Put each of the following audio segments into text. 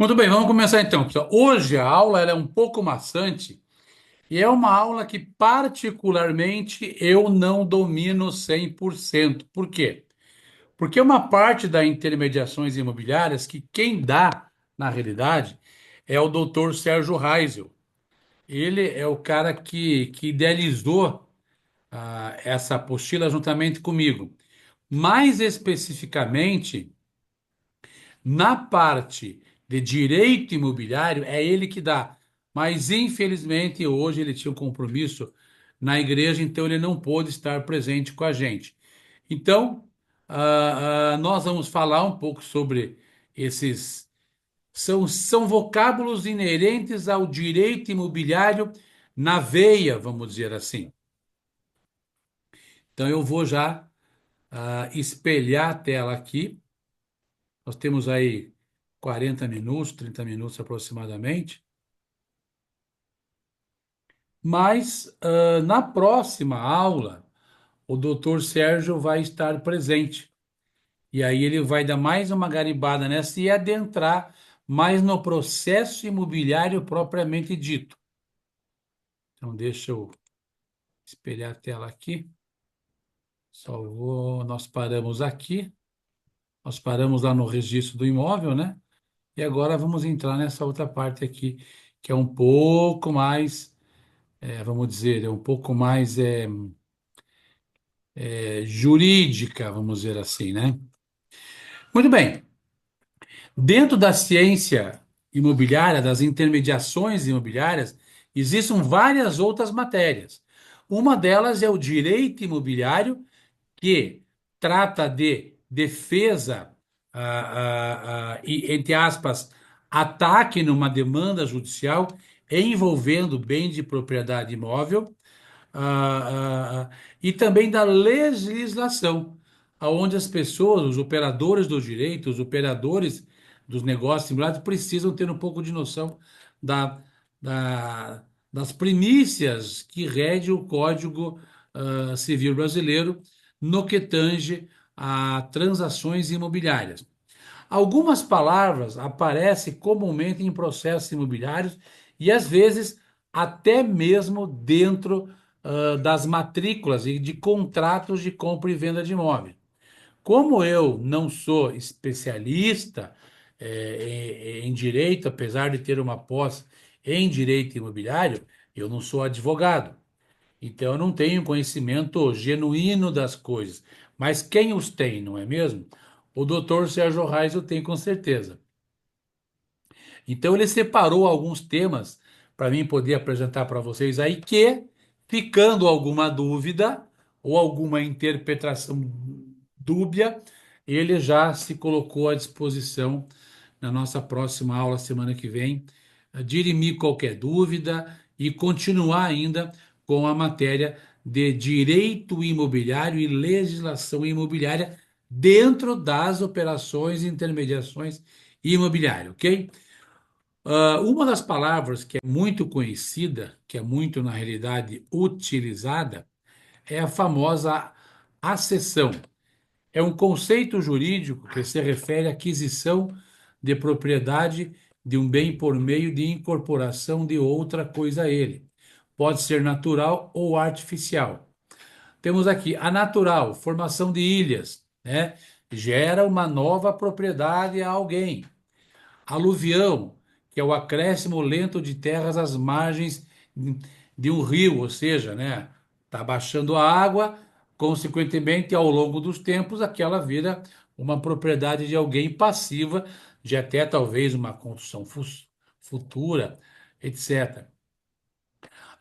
Muito bem, vamos começar então, pessoal. Hoje a aula ela é um pouco maçante e é uma aula que particularmente eu não domino 100%. Por quê? Porque é uma parte das intermediações imobiliárias que quem dá, na realidade, é o doutor Sérgio Reisel. Ele é o cara que idealizou essa apostila juntamente comigo. Mais especificamente, na parte de direito imobiliário, é ele que dá. Mas, infelizmente, hoje ele tinha um compromisso na igreja, então ele não pôde estar presente com a gente. Então, nós vamos falar um pouco sobre esses. São vocábulos inerentes ao direito imobiliário na veia, vamos dizer assim. Então, eu vou já espelhar a tela aqui. Nós temos aí 40 minutos, 30 minutos aproximadamente. Mas na próxima aula, o doutor Sérgio vai estar presente. E aí ele vai dar mais uma garibada nessa e adentrar mais no processo imobiliário propriamente dito. Então, deixa eu espelhar a tela aqui. Nós paramos aqui, nós paramos lá no registro do imóvel, né? E agora vamos entrar nessa outra parte aqui, que é um pouco mais, vamos dizer, é um pouco mais jurídica, vamos dizer assim, né? Muito bem. Dentro da ciência imobiliária, das intermediações imobiliárias, existem várias outras matérias. Uma delas é o direito imobiliário, que trata de defesa e, entre aspas, ataque numa demanda judicial envolvendo bem de propriedade imóvel, e também da legislação, aonde as pessoas, os operadores do direito, os operadores dos negócios imobiliários precisam ter um pouco de noção da, das primícias que rege o Código Civil brasileiro no que tange a transações imobiliárias. Algumas palavras aparecem comumente em processos imobiliários e às vezes até mesmo dentro das matrículas e de contratos de compra e venda de imóveis. Como eu não sou especialista em direito, apesar de ter uma pós em direito imobiliário, eu não sou advogado. Então eu não tenho conhecimento genuíno das coisas. Mas quem os tem, não é mesmo? O doutor Sérgio Reis eu tenho com certeza. Então ele separou alguns temas para mim poder apresentar para vocês aí que, ficando alguma dúvida ou alguma interpretação dúbia, ele já se colocou à disposição na nossa próxima aula semana que vem, dirimir qualquer dúvida e continuar ainda com a matéria de direito imobiliário e legislação imobiliária dentro das operações e intermediações imobiliárias, ok? Uma das palavras que é muito conhecida, que é muito, na realidade, utilizada, é a famosa acessão. É um conceito jurídico que se refere à aquisição de propriedade de um bem por meio de incorporação de outra coisa a ele. Pode ser natural ou artificial. Temos aqui a natural, formação de ilhas, né? Gera uma nova propriedade a alguém. Aluvião, que é o acréscimo lento de terras às margens de um rio, ou seja, né, tá baixando a água, consequentemente, ao longo dos tempos, aquela vira uma propriedade de alguém passiva, de até talvez uma construção futura, etc.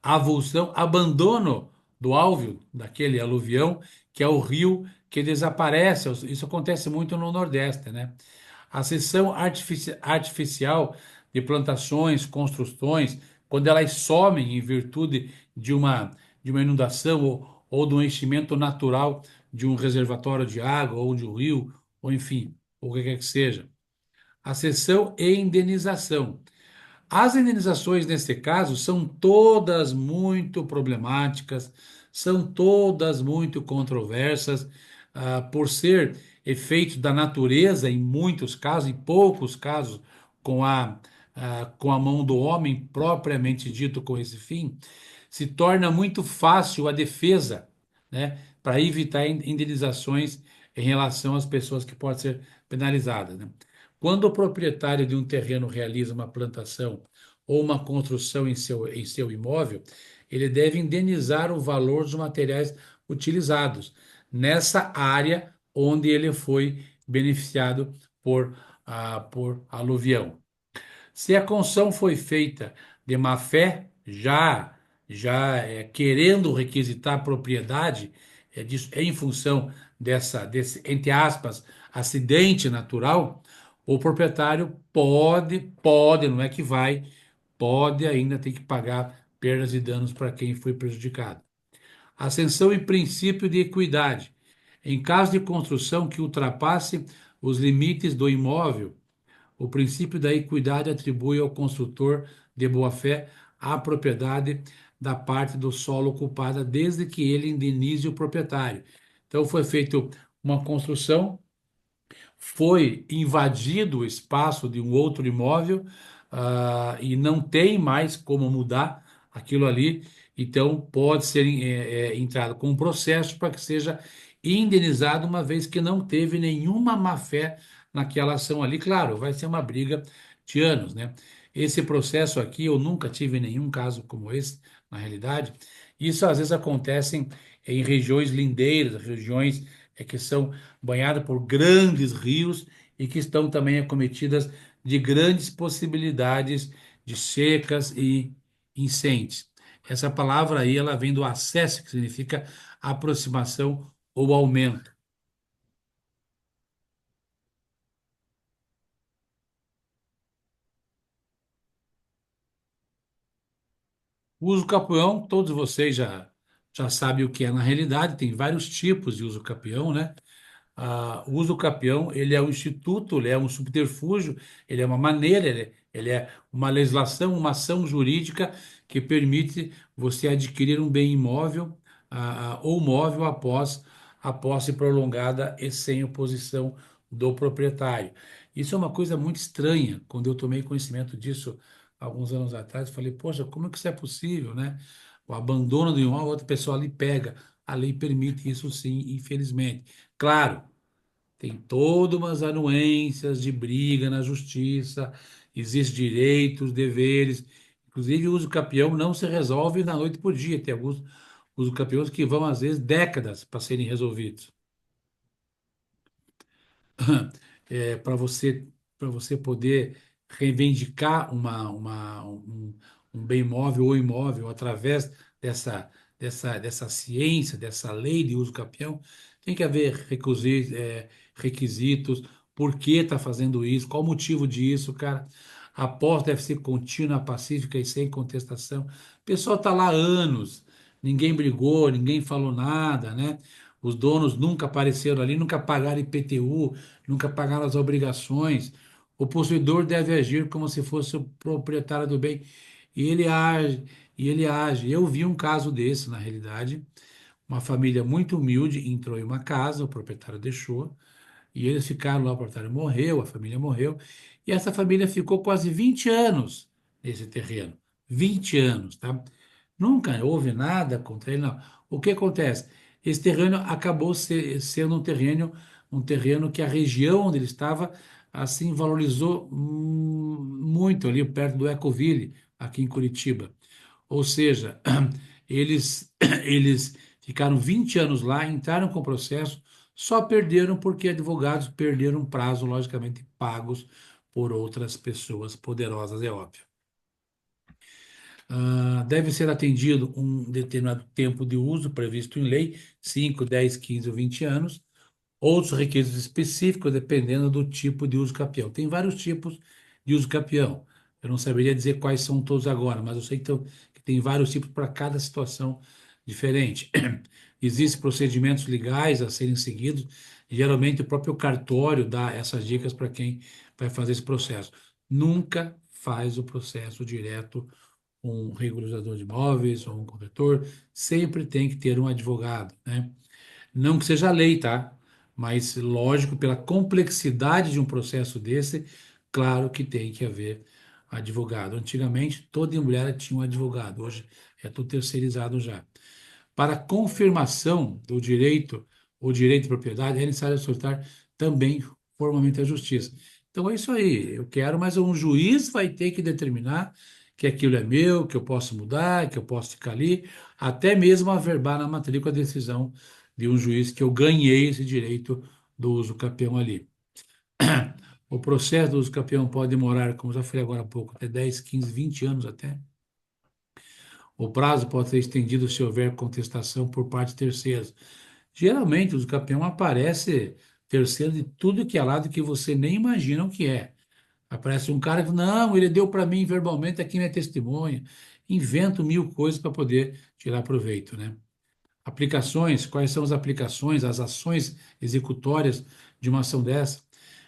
Avulsão, abandono do alvéolo, daquele aluvião, que é o rio que desaparece. Isso acontece muito no Nordeste, né? A seção artificial de plantações, construções, quando elas somem em virtude de uma inundação ou do enchimento natural de um reservatório de água ou de um rio, ou enfim, o que quer que seja. A seção e indenização. As indenizações, nesse caso, são todas muito problemáticas, são todas muito controversas, por ser efeito da natureza, em muitos casos, em poucos casos, com a mão do homem propriamente dito com esse fim, se torna muito fácil a defesa, né, para evitar indenizações em relação às pessoas que podem ser penalizadas, né? Quando o proprietário de um terreno realiza uma plantação ou uma construção em seu imóvel, ele deve indenizar o valor dos materiais utilizados nessa área onde ele foi beneficiado por aluvião. Se a construção foi feita de má fé, já querendo requisitar a propriedade, em função desse, entre aspas, acidente natural, o proprietário pode, não é que vai, pode ainda ter que pagar perdas e danos para quem foi prejudicado. Ascensão em princípio de equidade. Em caso de construção que ultrapasse os limites do imóvel, o princípio da equidade atribui ao construtor de boa-fé a propriedade da parte do solo ocupada, desde que ele indenize o proprietário. Então, foi feita uma construção, foi invadido o espaço de um outro imóvel, e não tem mais como mudar aquilo ali, então pode ser entrado com um processo para que seja indenizado, uma vez que não teve nenhuma má-fé naquela ação ali. Claro, vai ser uma briga de anos, né? Esse processo aqui, eu nunca tive nenhum caso como esse, na realidade. Isso às vezes acontece em regiões lindeiras, regiões que são banhadas por grandes rios e que estão também acometidas de grandes possibilidades de secas e incêndios. Essa palavra aí, ela vem do acesso, que significa aproximação ou aumento. O uso capião, todos vocês já sabem o que é na realidade, tem vários tipos de uso capião, né? O uso capião, ele é um instituto, ele é um subterfúgio, ele é uma maneira, ele é uma legislação, uma ação jurídica que permite você adquirir um bem imóvel, ou móvel após a posse prolongada e sem oposição do proprietário. Isso é uma coisa muito estranha. Quando eu tomei conhecimento disso alguns anos atrás, eu falei, poxa, como é que isso é possível, né? O abandono de um imóvel, outra pessoa ali pega. A lei permite isso sim, infelizmente. Claro, tem todas umas anuências de briga na justiça, existem direitos, deveres. Inclusive, o uso capião não se resolve da noite para o dia. Tem alguns uso capiões que vão, às vezes, décadas para serem resolvidos. Para você poder reivindicar um bem imóvel ou imóvel através dessa ciência, dessa lei de uso capião, tem que haver requisitos, por que está fazendo isso, qual o motivo disso, cara. A posse deve ser contínua, pacífica e sem contestação. O pessoal está lá há anos, ninguém brigou, ninguém falou nada, né? Os donos nunca apareceram ali, nunca pagaram IPTU, nunca pagaram as obrigações. O possuidor deve agir como se fosse o proprietário do bem. E ele age, e ele age. Eu vi um caso desse, na realidade. Uma família muito humilde entrou em uma casa, o proprietário deixou, e eles ficaram lá, o proprietário morreu, a família morreu, e essa família ficou quase 20 anos nesse terreno. 20 anos, tá? Nunca houve nada contra ele, não. O que acontece? Esse terreno acabou sendo um terreno que a região onde ele estava, assim, valorizou muito ali perto do Ecoville, aqui em Curitiba. Ou seja, eles ficaram 20 anos lá, entraram com o processo, só perderam porque advogados perderam prazo, logicamente, pagos por outras pessoas poderosas, é óbvio. Deve ser atendido um determinado tempo de uso previsto em lei, 5, 10, 15 ou 20 anos. Outros requisitos específicos, dependendo do tipo de uso capião. Tem vários tipos de uso capião. Eu não saberia dizer quais são todos agora, mas eu sei que tem vários tipos para cada situação diferente. Existem procedimentos legais a serem seguidos. Geralmente, o próprio cartório dá essas dicas para quem vai fazer esse processo. Nunca faz o processo direto um regularizador de imóveis ou um corretor. Sempre tem que ter um advogado, né? Não que seja lei, tá? Mas, lógico, pela complexidade de um processo desse, Claro que tem que haver advogado. Antigamente, toda mulher tinha um advogado, hoje é tudo terceirizado já. Para confirmação do direito, o direito de propriedade, é necessário solicitar também formalmente a justiça. Então é isso aí, eu quero, mas um juiz vai ter que determinar que aquilo é meu, que eu posso mudar, que eu posso ficar ali, até mesmo averbar na matrícula a decisão de um juiz que eu ganhei esse direito do uso capião ali. O processo do uso capião pode demorar, como já falei agora há pouco, até 10, 15, 20 anos até. O prazo pode ser estendido se houver contestação por parte de terceiros. Geralmente, o uso capião aparece terceiro de tudo que é lado que você nem imagina o que é. Aparece um cara que fala, não, ele deu para mim verbalmente, aqui minha testemunha. Invento mil coisas para poder tirar proveito, né? Aplicações, quais são as aplicações, as ações executórias de uma ação dessa?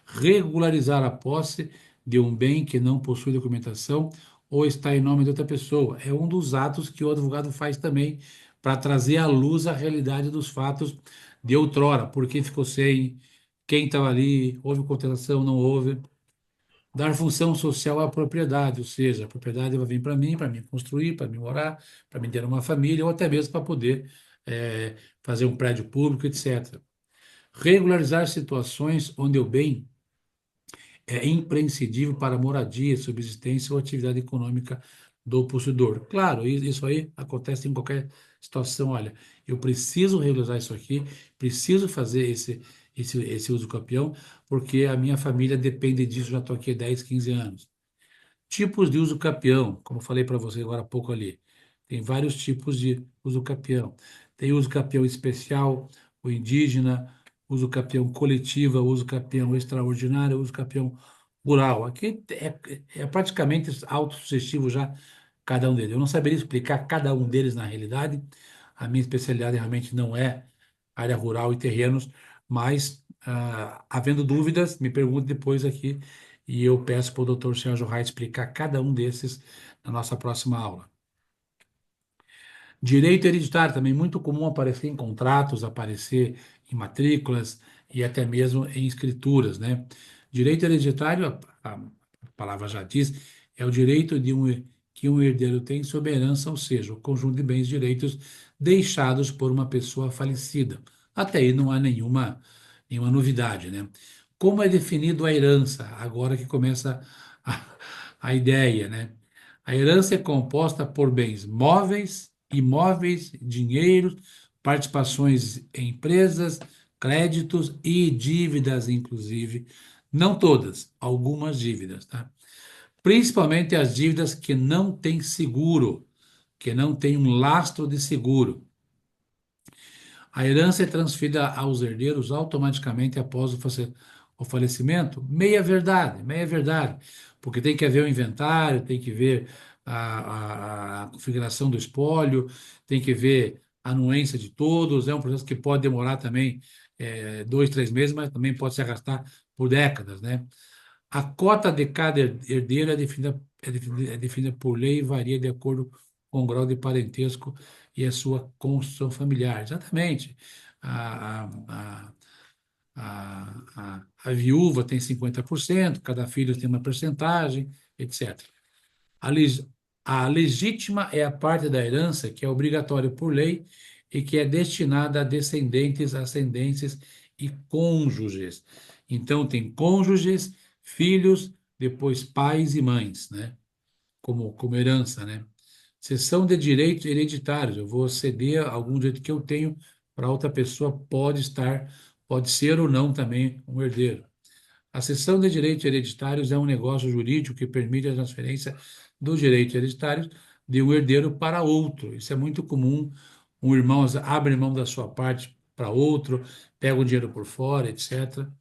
Regularizar a posse de um bem que não possui documentação ou está em nome de outra pessoa. É um dos atos que o advogado faz também para trazer à luz a realidade dos fatos de outrora, por que ficou sem, quem estava ali, houve contestação, não houve. Dar função social à propriedade, ou seja, a propriedade vai vir para mim construir, para mim morar, para mim ter uma família, ou até mesmo para poder fazer um prédio público, etc. Regularizar situações onde o bem é imprescindível para a moradia, subsistência ou atividade econômica do possuidor. Claro, isso aí acontece em qualquer situação. Olha, eu preciso regularizar isso aqui, preciso fazer esse uso capião, porque a minha família depende disso, já estou aqui há 10, 15 anos. Tipos de uso capião, como eu falei para você agora há pouco ali. Tem vários tipos de uso capião. Tem uso capião especial, o indígena, uso capião coletiva, uso capião extraordinário, uso capião rural. Aqui é praticamente autossugestivo já cada um deles. Eu não saberia explicar cada um deles na realidade. A minha especialidade realmente não é área rural e terrenos, mas havendo dúvidas, me pergunte depois aqui e eu peço para o Dr. Sérgio Reis explicar cada um desses na nossa próxima aula. Direito hereditário também muito comum aparecer em contratos, aparecer em matrículas e até mesmo em escrituras, né? Direito hereditário, a palavra já diz, é o direito que um herdeiro tem sobre a herança, ou seja, o conjunto de bens e direitos deixados por uma pessoa falecida. Até aí não há nenhuma novidade, né? Como é definido a herança? Agora que começa a, a ideia, né? A herança é composta por bens móveis, imóveis, dinheiro, participações em empresas, créditos e dívidas, inclusive. Não todas, algumas dívidas, tá? Principalmente as dívidas que não têm seguro, que não têm um lastro de seguro. A herança é transferida aos herdeiros automaticamente após o falecimento? Meia verdade, meia verdade. Porque tem que haver o inventário, tem que ver a configuração do espólio, tem que ver a anuência de todos. É um processo que pode demorar também 2, 3 meses, mas também pode se arrastar por décadas, né? A cota de cada herdeiro é definida por lei e varia de acordo com o grau de parentesco e a sua construção familiar. Exatamente. A, a, a viúva tem 50%, cada filho tem uma percentagem, etc. A, leg- a legítima é a parte da herança que é obrigatória por lei e que é destinada a descendentes, ascendentes e cônjuges. Então, tem cônjuges, filhos, depois pais e mães, né? Como herança, né? Cessão de direitos hereditários. Eu vou ceder algum direito que eu tenho para outra pessoa, pode ser ou não também um herdeiro. A cessão de direitos hereditários é um negócio jurídico que permite a transferência dos direitos hereditários de um herdeiro para outro. Isso é muito comum. Um irmão abre mão da sua parte para outro, pega o dinheiro por fora, etc.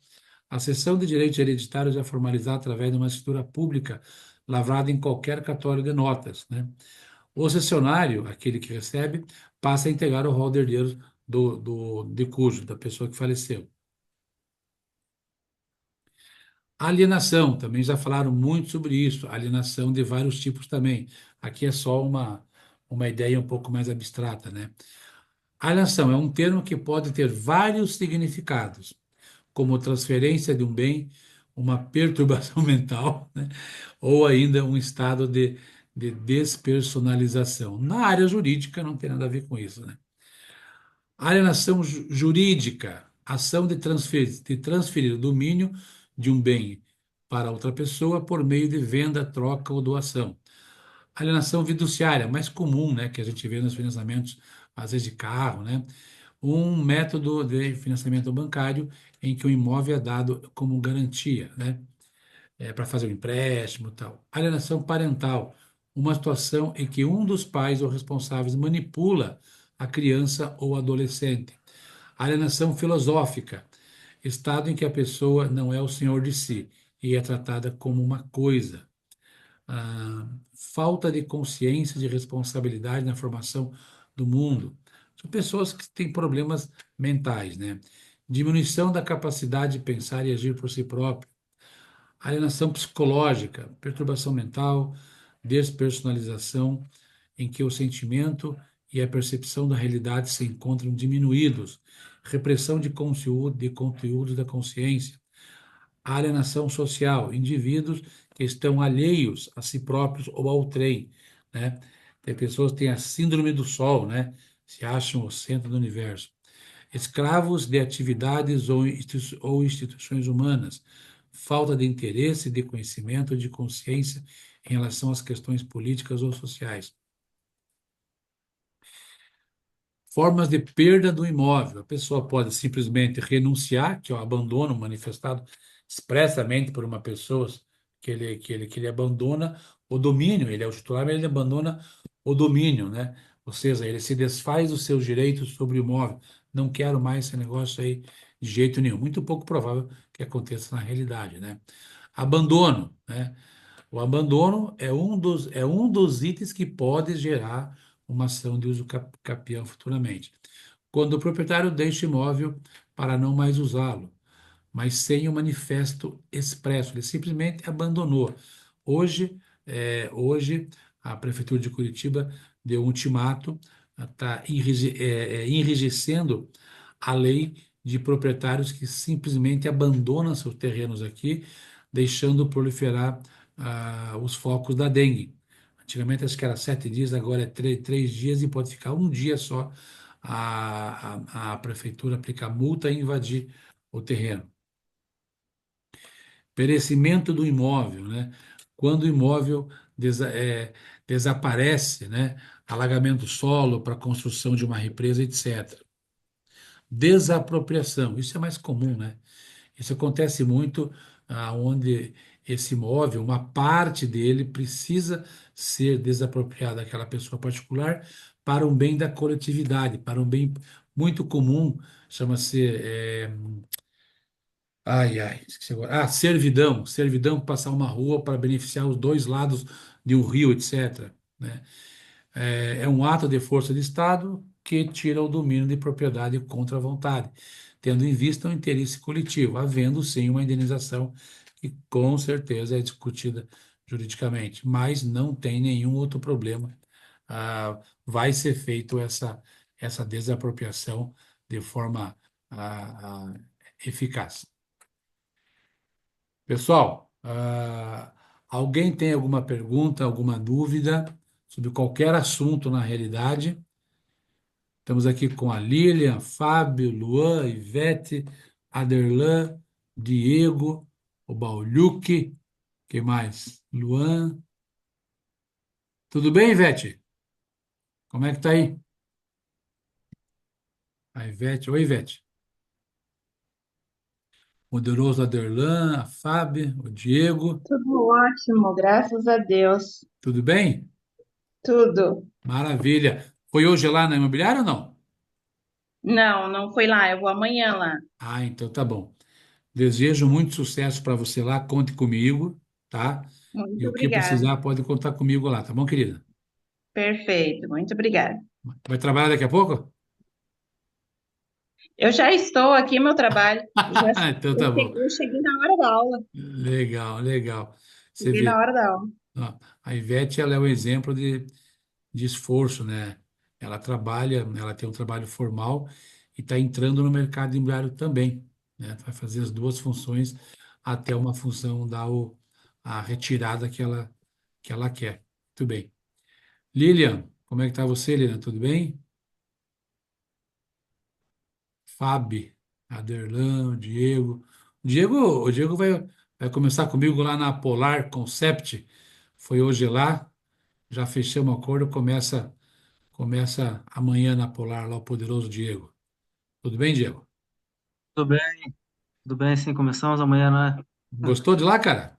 A cessão de direitos hereditários é formalizada através de uma escritura pública lavrada em qualquer cartório de notas, né? O cessionário, aquele que recebe, passa a integrar o rol de herdeiros de cujo, da pessoa que faleceu. Alienação, também já falaram muito sobre isso, alienação de vários tipos também. Aqui é só uma ideia um pouco mais abstrata, né? Alienação é um termo que pode ter vários significados, como transferência de um bem uma perturbação mental, né? Ou ainda um estado de despersonalização. Na área jurídica não tem nada a ver com isso, né? Alienação jurídica, ação de transferir o domínio de um bem para outra pessoa por meio de venda, troca ou doação. Alienação fiduciária, mais comum, né, que a gente vê nos financiamentos, às vezes de carro, né? Um método de financiamento bancário em que o imóvel é dado como garantia, né? Para fazer um empréstimo e tal. Alienação parental, uma situação em que um dos pais ou responsáveis manipula a criança ou adolescente. Alienação filosófica, estado em que a pessoa não é o senhor de si e é tratada como uma coisa. Falta de consciência de responsabilidade na formação do mundo. São pessoas que têm problemas mentais, né? Diminuição da capacidade de pensar e agir por si próprio. Alienação psicológica, perturbação mental, despersonalização, em que o sentimento e a percepção da realidade se encontram diminuídos. Repressão de conteúdos da consciência. Alienação social, indivíduos que estão alheios a si próprios ou ao trem, né? Tem pessoas que têm a síndrome do sol, né? Se acham o centro do universo. Escravos de atividades ou instituições humanas, falta de interesse, de conhecimento, de consciência em relação às questões políticas ou sociais. Formas de perda do imóvel. A pessoa pode simplesmente renunciar, que é o abandono manifestado expressamente por uma pessoa que ele abandona o domínio, ele é o titular, mas ele abandona o domínio, né? Ou seja, ele se desfaz dos seus direitos sobre o imóvel. Não quero mais esse negócio aí de jeito nenhum. Muito pouco provável que aconteça na realidade, né? Abandono, né? O abandono é um dos itens que pode gerar uma ação de uso capião futuramente. Quando o proprietário deixa o imóvel para não mais usá-lo, mas sem o manifesto expresso, ele simplesmente abandonou. Hoje a Prefeitura de Curitiba deu um ultimato, está enrijecendo a lei de proprietários que simplesmente abandonam seus terrenos aqui, deixando proliferar os focos da dengue. Antigamente acho que era 7 dias, agora é 3 dias e pode ficar um dia só a prefeitura aplicar multa e invadir o terreno. Perecimento do imóvel, né? Quando o imóvel desaparece, né? Alagamento solo para construção de uma represa, etc. Desapropriação, isso é mais comum, né? Isso acontece muito onde esse imóvel, uma parte dele precisa ser desapropriada daquela pessoa particular para um bem da coletividade, para um bem muito comum, chama-se ai, ai, esqueci agora. Servidão. Servidão para passar uma rua para beneficiar os dois lados de um rio, etc. Né? É um ato de força de Estado que tira o domínio de propriedade contra a vontade, tendo em vista o interesse coletivo, havendo sim uma indenização que com certeza é discutida juridicamente, mas não tem nenhum outro problema. Vai ser feito essa desapropriação de forma eficaz. Pessoal, alguém tem alguma pergunta, alguma dúvida sobre qualquer assunto na realidade? Estamos aqui com a Lilian, Fábio, Luan, Ivete, Aderlan, Diego, o Bauluque, quem mais? Luan. Tudo bem, Ivete? Como é que tá aí? A Ivete, oi, Ivete. Poderoso Aderlan, a Fábio, o Diego. Tudo ótimo, graças a Deus. Tudo bem? Tudo. Maravilha. Foi hoje lá na imobiliária ou não? Não, não foi lá, eu vou amanhã lá. Então tá bom. Desejo muito sucesso para você lá, conte comigo, tá? E Muito o que obrigada. precisar, pode contar comigo lá, tá bom, querida? Perfeito, muito obrigada. Vai trabalhar daqui a pouco? Eu já estou aqui no meu trabalho. Então tá bom. Eu cheguei na hora da aula. Legal, legal. Você Cheguei na vê, hora da aula. ó, a Ivete, ela é um exemplo de esforço, né? Ela trabalha, ela tem um trabalho formal e está entrando no mercado imobiliário também, né? Vai fazer as duas funções até uma função dar a retirada que ela quer. Muito bem. Lilian, como é que tá você, Lilian? Tudo bem? Fábio, Aderlan, Diego. O Diego vai começar comigo lá na Polar Concept. Foi hoje lá, já fechamos o acordo, começa amanhã na Polar, lá o poderoso Diego. Tudo bem, Diego? Tudo bem, tudo bem, sim, começamos amanhã, né? Gostou de lá, cara?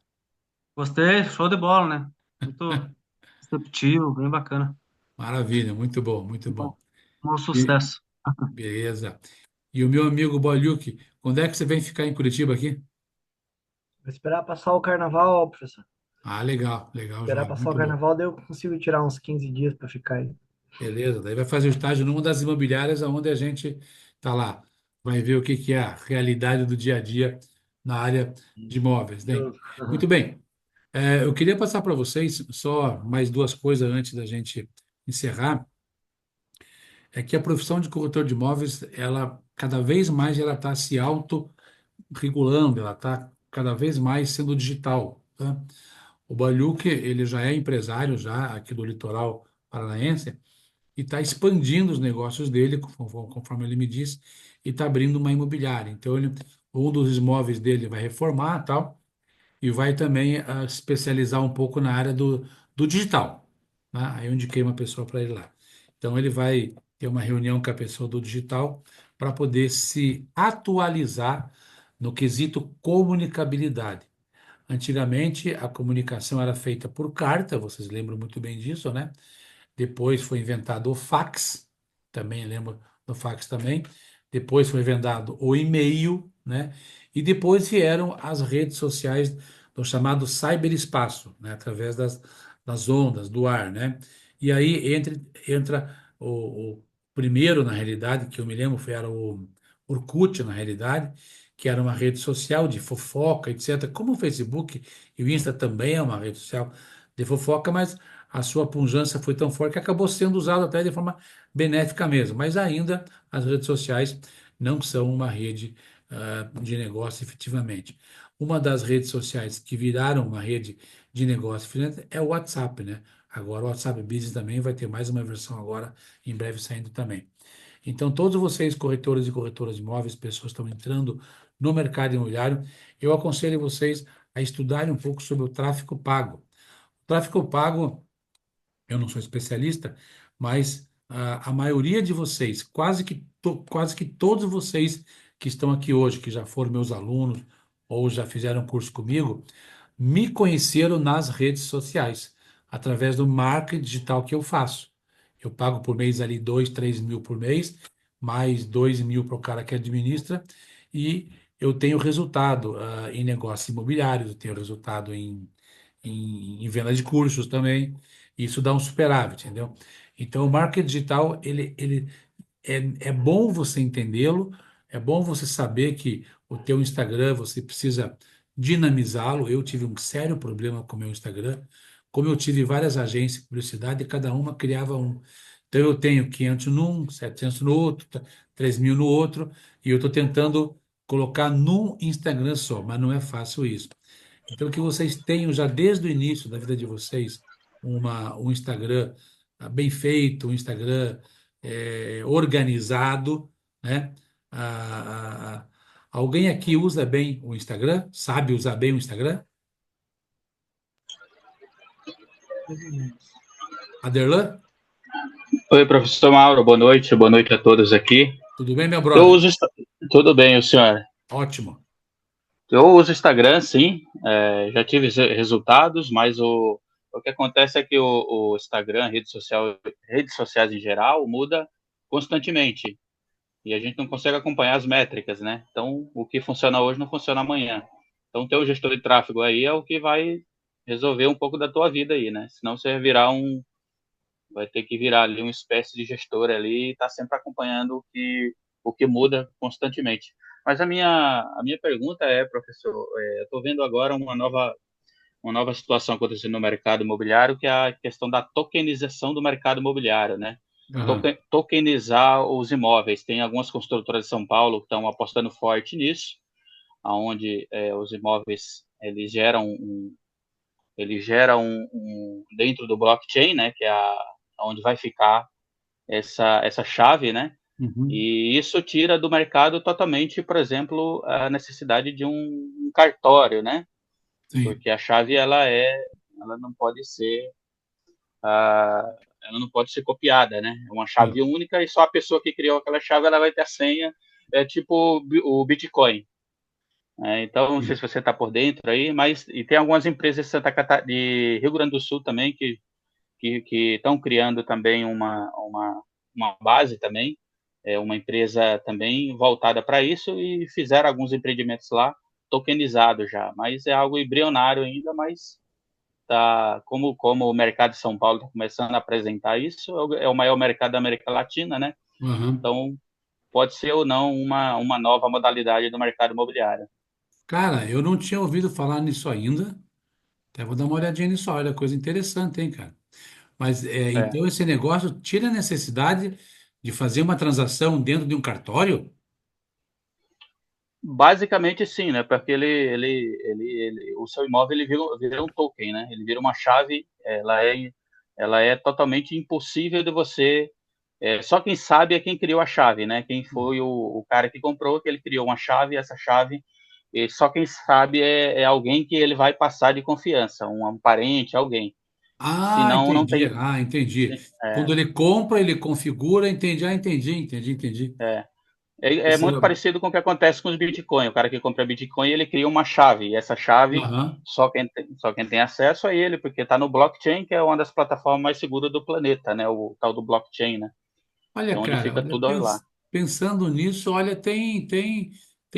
Gostei, show de bola, né? Muito receptivo, bem bacana. Maravilha, muito bom, muito bom. Um E, sucesso. beleza. E o meu amigo Bolyuk, quando é que você vem ficar em Curitiba aqui? Vou esperar passar o carnaval, professor. Ah, legal, legal, Esperar joia, passar o muito bom. carnaval, daí eu consigo tirar uns 15 dias para ficar aí. Beleza, daí vai fazer o estágio numa das imobiliárias onde a gente está lá. Vai ver o que que é a realidade do dia a dia na área de imóveis. Bem, Show. muito bem. Eu queria passar para vocês só mais duas coisas antes da gente encerrar. É que a profissão de corretor de imóveis, ela cada vez mais ela está se autorregulando, ela está cada vez mais sendo digital, tá? O Balhuque, ele já é empresário já aqui do litoral paranaense e está expandindo os negócios dele, conforme ele me disse, e está abrindo uma imobiliária. Então, um dos imóveis dele vai reformar, tal, e vai também especializar um pouco na área do digital, né? Aí eu indiquei uma pessoa para ele lá. Então ele vai ter uma reunião com a pessoa do digital para poder se atualizar no quesito comunicabilidade. Antigamente a comunicação era feita por carta, vocês lembram muito bem disso, né? Depois foi inventado o fax, também lembro do fax também. Depois foi inventado o e-mail, né? E depois vieram as redes sociais do chamado cyberespaço, né? Através das ondas, do ar, né? E aí entra o primeiro, na realidade, que eu me lembro, era o Orkut, na realidade, que era uma rede social de fofoca, etc. Como o Facebook e o Insta também é uma rede social de fofoca, mas a sua pujança foi tão forte que acabou sendo usado até de forma benéfica mesmo. Mas ainda as redes sociais não são uma rede de negócio efetivamente. Uma das redes sociais que viraram uma rede de negócio efetivamente é o WhatsApp, né? Agora o WhatsApp Business também vai ter mais uma versão agora, em breve saindo também. Então, todos vocês, corretores e corretoras de imóveis, pessoas que estão entrando no mercado imobiliário, eu aconselho vocês a estudarem um pouco sobre o tráfego pago. O tráfego pago eu não sou especialista, mas a maioria de vocês, quase que todos vocês que estão aqui hoje, que já foram meus alunos ou já fizeram curso comigo, me conheceram nas redes sociais, através do marketing digital que eu faço. Eu pago por mês ali 2, 3 mil por mês, mais 2 mil para o cara que administra, e eu tenho resultado em negócios imobiliários, eu tenho resultado em venda de cursos também. Isso dá um superávit, entendeu? Então, o marketing digital, ele é bom você entendê-lo, é bom você saber que o teu Instagram, você precisa dinamizá-lo. Eu tive um sério problema com o meu Instagram, como eu tive várias agências de publicidade, e cada uma criava um. Então, eu tenho 500 num, 700 no outro, 3 mil no outro, e eu estou tentando colocar num Instagram só, mas não é fácil isso. Então, que vocês tenham já desde o início da vida de vocês um Instagram bem feito, um Instagram organizado, né? Ah, ah, ah, alguém aqui usa bem o Instagram? Sabe usar bem o Instagram? Aderlan? Oi, professor Mauro, boa noite a todos aqui. Tudo bem, meu Eu brother? uso, tudo bem, o senhor? Ótimo. Eu uso o Instagram, sim, já tive resultados, mas o que acontece é que o Instagram, redes sociais em geral, muda constantemente e a gente não consegue acompanhar as métricas, né? Então, o que funciona hoje não funciona amanhã. Então, ter um gestor de tráfego aí é o que vai resolver um pouco da tua vida aí, né? Senão você vai virar vai ter que virar ali uma espécie de gestor ali e estar tá sempre acompanhando o que muda constantemente. Mas a minha pergunta é, professor, eu estou vendo agora uma nova situação acontecendo no mercado imobiliário, que é a questão da tokenização do mercado imobiliário, né? Aham. Tokenizar os imóveis. Tem algumas construtoras de São Paulo que estão apostando forte nisso. onde os imóveis eles geram dentro do blockchain, né, que é onde vai ficar essa chave, né? Uhum. E isso tira do mercado totalmente, por exemplo, a necessidade de um cartório, né? Sim. Porque a chave ela não pode ser, ela não pode ser copiada, né? É uma É. chave única e só a pessoa que criou aquela chave ela vai ter a senha, é tipo o Bitcoin. Então, não sei se você está por dentro aí, mas e tem algumas empresas de de Rio Grande do Sul também que estão criando também uma base também, uma empresa também voltada para isso e fizeram alguns empreendimentos lá tokenizados já, mas é algo embrionário ainda, mas tá, como o mercado de São Paulo está começando a apresentar isso, é o maior mercado da América Latina, né? Aham. Então, pode ser ou não uma nova modalidade do mercado imobiliário. Cara, eu não tinha ouvido falar nisso ainda. Até vou dar uma olhadinha nisso, olha, coisa interessante, hein, cara? Mas É. então esse negócio tira a necessidade de fazer uma transação dentro de um cartório? Basicamente sim, né? Porque o seu imóvel ele vira um token, né? Ele vira uma chave, ela é totalmente impossível de você. Só quem sabe é quem criou a chave, né? Quem foi o cara que comprou, que ele criou uma chave, essa chave, e só quem sabe é alguém que ele vai passar de confiança, um parente, alguém. Ah, Senão não entendi. tem. Ah, entendi. É, Quando ele compra, ele configura, entendi. Ah, entendi. é Isso muito era... parecido com o que acontece com os Bitcoin. O cara que compra Bitcoin, ele cria uma chave, e essa chave Aham. só quem tem acesso a ele, porque está no blockchain, que é uma das plataformas mais seguras do planeta, né? O tal do blockchain, né? Olha, Onde cara, fica olha, tudo lá. pensando nisso, olha, tem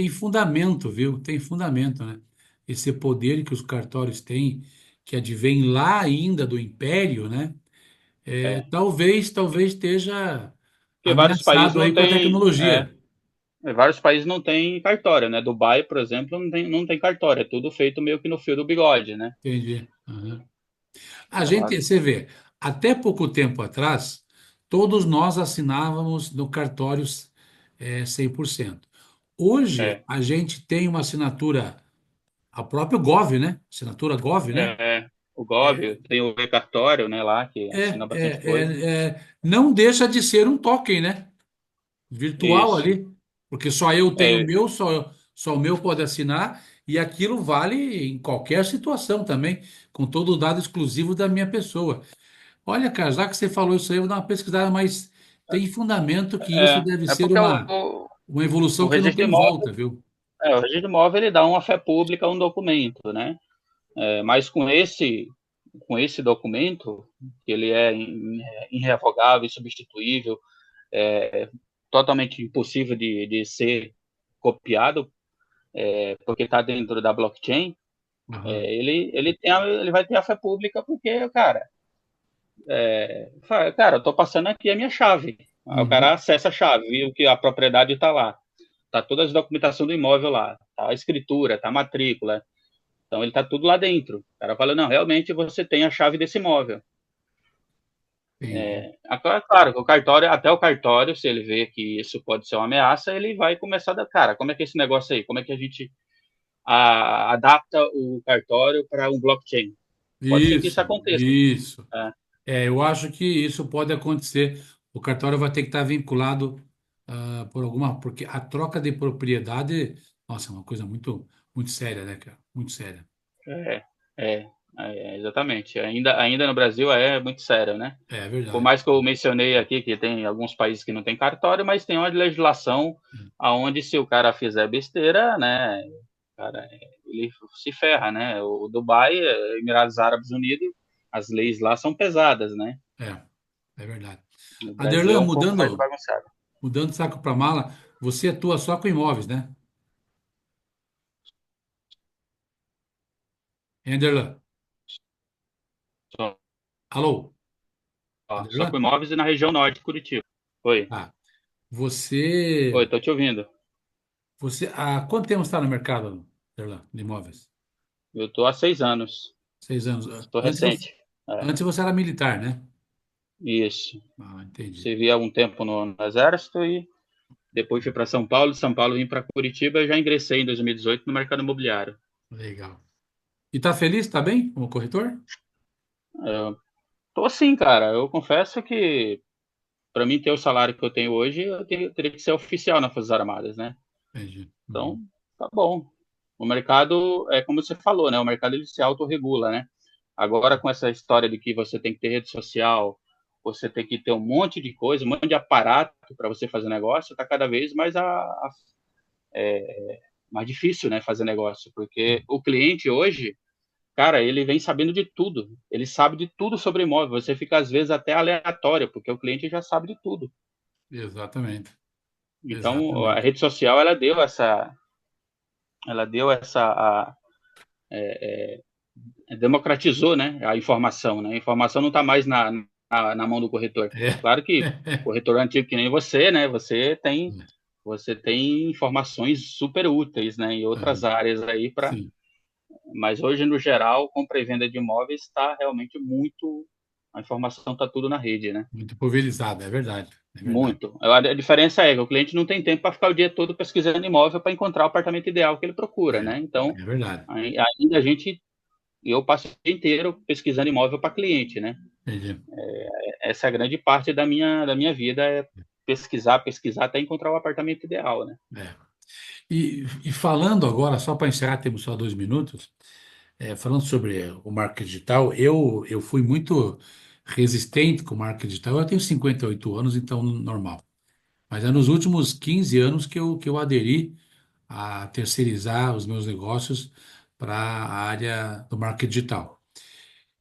fundamento, viu? Tem fundamento, né? Esse poder que os cartórios têm, que advém lá ainda do Império, né? É. Talvez esteja Porque ameaçado aí com a tecnologia. vários países não têm cartório, né? Dubai, por exemplo, não tem cartório. É tudo feito meio que no fio do bigode, né? Entendi. Aham. A Então, gente, você vê, até pouco tempo atrás, todos nós assinávamos no cartórios 100%. Hoje, é, a gente tem uma assinatura, a própria Gov, né? Assinatura Gov, né? o Gov, tem o e-cartório, né, lá, que assina bastante coisa. Não deixa de ser um token, né? Virtual Isso. ali, porque só eu tenho o É, meu, só o meu pode assinar, e aquilo vale em qualquer situação também, com todo o dado exclusivo da minha pessoa. Olha, cara, já que você falou isso aí, eu vou dar uma pesquisada, mas tem fundamento que isso deve ser porque uma o evolução que não registro tem imóvel, volta, viu? ele dá uma fé pública a um documento, né? Mas com esse documento, que ele é irrevogável, insubstituível, totalmente impossível de ser copiado, porque está dentro da blockchain, Aham. ele vai ter a fé pública porque, cara, eu tô passando aqui a minha chave. Aí o cara Uhum. acessa a chave, viu que a propriedade está lá. Tá toda a documentação do imóvel lá, tá a escritura, tá a matrícula. Então ele tá tudo lá dentro. O cara fala, não, realmente você tem a chave desse imóvel. Entendi. Agora, claro, até o cartório, se ele vê que isso pode ser uma ameaça, ele vai começar a dar, cara, como é que é esse negócio aí? Como é que a gente adapta o cartório para um blockchain? Pode ser que isso aconteça. Isso. É, Eu acho que isso pode acontecer. O cartório vai ter que estar vinculado porque a troca de propriedade, nossa, é uma coisa muito séria, né, cara? Muito séria. é, exatamente. Ainda no Brasil é muito sério, né? É Por verdade. mais que eu mencionei aqui que tem alguns países que não tem cartório, mas tem uma legislação aonde se o cara fizer besteira, né, cara, ele se ferra, né? O Dubai, Emirados Árabes Unidos, as leis lá são pesadas, né? É verdade. No Brasil é Aderlan, um pouco mais bagunçado. mudando de saco para mala, você atua só com imóveis, né? Hein, Aderlan? Só, Alô? só com Aderlan? imóveis e na região norte de Curitiba. Oi, Ah, você, oi, tô te ouvindo. há quanto tempo está no mercado, Aderlan, de imóveis? Eu tô há 6 anos, 6 anos. tô recente. Antes você era militar, né? Isso. Ah, entendi. Servi algum tempo no Exército e depois fui para São Paulo, de São Paulo vim para Curitiba e já ingressei em 2018 no mercado imobiliário. Legal. E tá feliz? Tá bem como corretor? Eu tô assim, cara. Eu confesso que para mim ter o salário que eu tenho hoje, teria que ser oficial nas Forças Armadas, né? Entendi. Então, tá bom. O mercado, é como você falou, né? O mercado ele se autorregula, né? Agora, com essa história de que você tem que ter rede social, você tem que ter um monte de coisa, um monte de aparato para você fazer negócio, está cada vez mais difícil, né? Fazer negócio, porque o cliente hoje, cara, ele vem sabendo de tudo. Ele sabe de tudo sobre imóvel. Você fica, às vezes, até aleatório, porque o cliente já sabe de tudo. Exatamente. Então, a Exatamente. rede social, ela democratizou, né, a informação, né? A informação não está mais na mão do corretor. É. Claro que corretor antigo que nem você, né? Você tem informações super úteis, né, em outras Aham. áreas aí para. Sim. Mas hoje, no geral, compra e venda de imóveis está realmente muito. A informação está tudo na rede, né? Muito pulverizado, é verdade. É verdade. Muito. A diferença é que o cliente não tem tempo para ficar o dia todo pesquisando imóvel para encontrar o apartamento ideal que ele procura, É, né? Então, é verdade. ainda eu passo o dia inteiro pesquisando imóvel para cliente, né? Entendi. Essa é a grande parte da minha vida, é pesquisar, pesquisar até encontrar o apartamento ideal, né? É. E falando agora, só para encerrar, temos só 2 minutos, falando sobre o marketing digital, eu fui muito resistente com o marketing digital. Eu tenho 58 anos, então normal. Mas é nos últimos 15 anos que eu aderi a terceirizar os meus negócios para a área do marketing digital.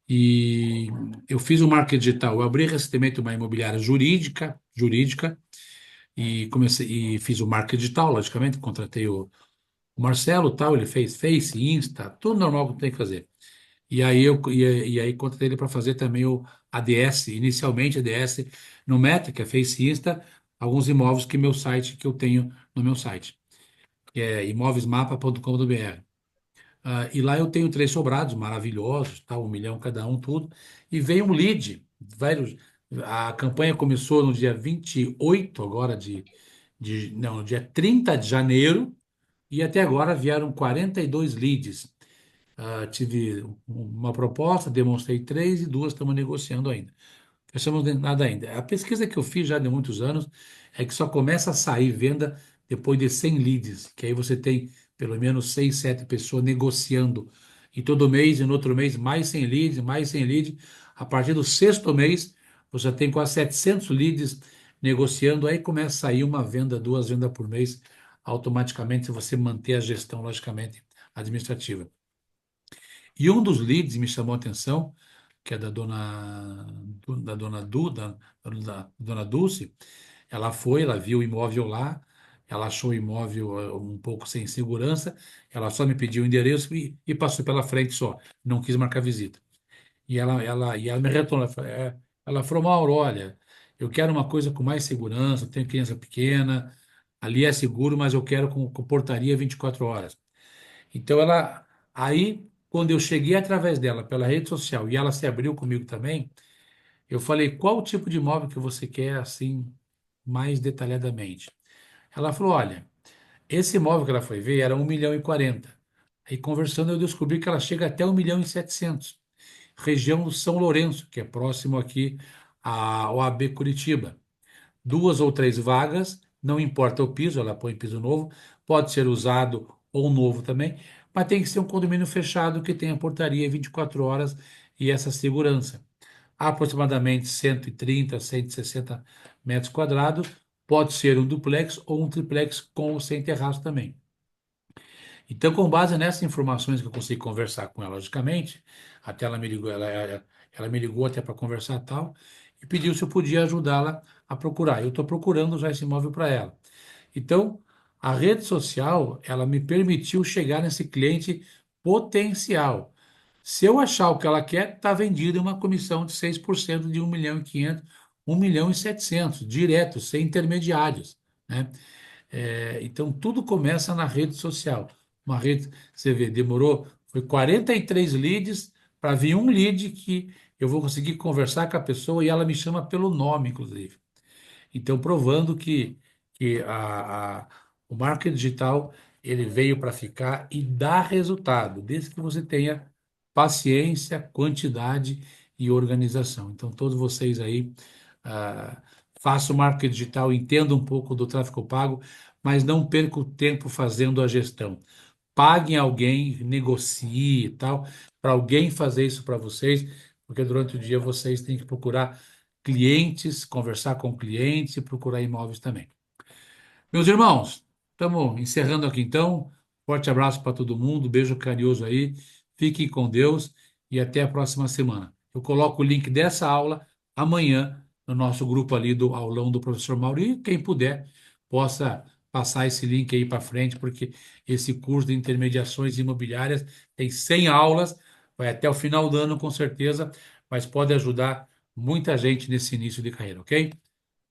E eu fiz o marketing digital, eu abri recentemente uma imobiliária jurídica, e comecei e fiz o marketing digital, logicamente, contratei o Marcelo, tal, ele fez Face, Insta, tudo normal que tem que fazer. E aí contratei ele para fazer também o ADS, inicialmente ADS no Meta, que é Face Insta, alguns imóveis que eu tenho no meu site, que é imóveismapa.com.br. E lá eu tenho 3 sobrados maravilhosos, tá, 1 milhão cada um, tudo. E veio um lead. A campanha começou no dia 28 agora não, no dia 30 de janeiro, e até agora vieram 42 leads. Tive uma proposta, demonstrei 3 e 2 estamos negociando ainda. Fechamos nada ainda. A pesquisa que eu fiz já de muitos anos é que só começa a sair venda depois de 100 leads, que aí você tem pelo menos 6, 7 pessoas negociando. E todo mês, e no outro mês, mais 100 leads, mais 100 leads. A partir do sexto mês, você tem quase 700 leads negociando. Aí começa a sair uma venda, 2 vendas por mês, automaticamente, se você manter a gestão, logicamente, administrativa. E um dos leads me chamou a atenção, que é da dona Duda, da dona Dulce. Ela viu o imóvel lá, ela achou o imóvel um pouco sem segurança, ela só me pediu o endereço e passou pela frente só, não quis marcar visita. E ela me retornou, ela falou, Mauro, olha, eu quero uma coisa com mais segurança, tenho criança pequena, ali é seguro, mas eu quero com portaria 24 horas. Então aí, quando eu cheguei através dela pela rede social e ela se abriu comigo também, eu falei, qual o tipo de imóvel que você quer assim, mais detalhadamente? Ela falou, olha, esse imóvel que ela foi ver era 1,40 milhão. Aí conversando eu descobri que ela chega até 1,7 milhão, região do São Lourenço, que é próximo aqui à OAB Curitiba. 2 ou 3 vagas, não importa o piso, ela põe piso novo, pode ser usado ou novo também, mas tem que ser um condomínio fechado que tenha portaria 24 horas e essa segurança. Aproximadamente 130, 160 metros quadrados, pode ser um duplex ou um triplex com ou sem terraço também. Então, com base nessas informações que eu consegui conversar com ela, logicamente, até ela me ligou até para conversar e tal, e pediu se eu podia ajudá-la a procurar. Eu estou procurando já esse imóvel para ela. Então, a rede social, ela me permitiu chegar nesse cliente potencial. Se eu achar o que ela quer, está vendido em uma comissão de 6% de 1,5 milhão, 1,7 milhão, direto, sem intermediários, né? Então, tudo começa na rede social. Uma rede, você vê, foi 43 leads para vir um lead que eu vou conseguir conversar com a pessoa e ela me chama pelo nome, inclusive. Então, provando que que o marketing digital ele veio para ficar e dá resultado, desde que você tenha paciência, quantidade e organização. Então, todos vocês aí, ah, façam marketing digital, entendam um pouco do tráfego pago, mas não percam o tempo fazendo a gestão. Paguem alguém, negocie e tal, para alguém fazer isso para vocês, porque durante o dia vocês têm que procurar clientes, conversar com clientes e procurar imóveis também. Meus irmãos, estamos encerrando aqui então. Forte abraço para todo mundo, beijo carinhoso aí. Fiquem com Deus e até a próxima semana. Eu coloco o link dessa aula amanhã no nosso grupo ali do aulão do professor Mauri. E quem puder, possa passar esse link aí para frente, porque esse curso de intermediações imobiliárias tem 100 aulas, vai até o final do ano com certeza, mas pode ajudar muita gente nesse início de carreira, ok?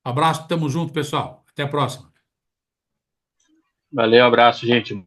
Abraço, tamo junto, pessoal. Até a próxima. Valeu, abraço, gente.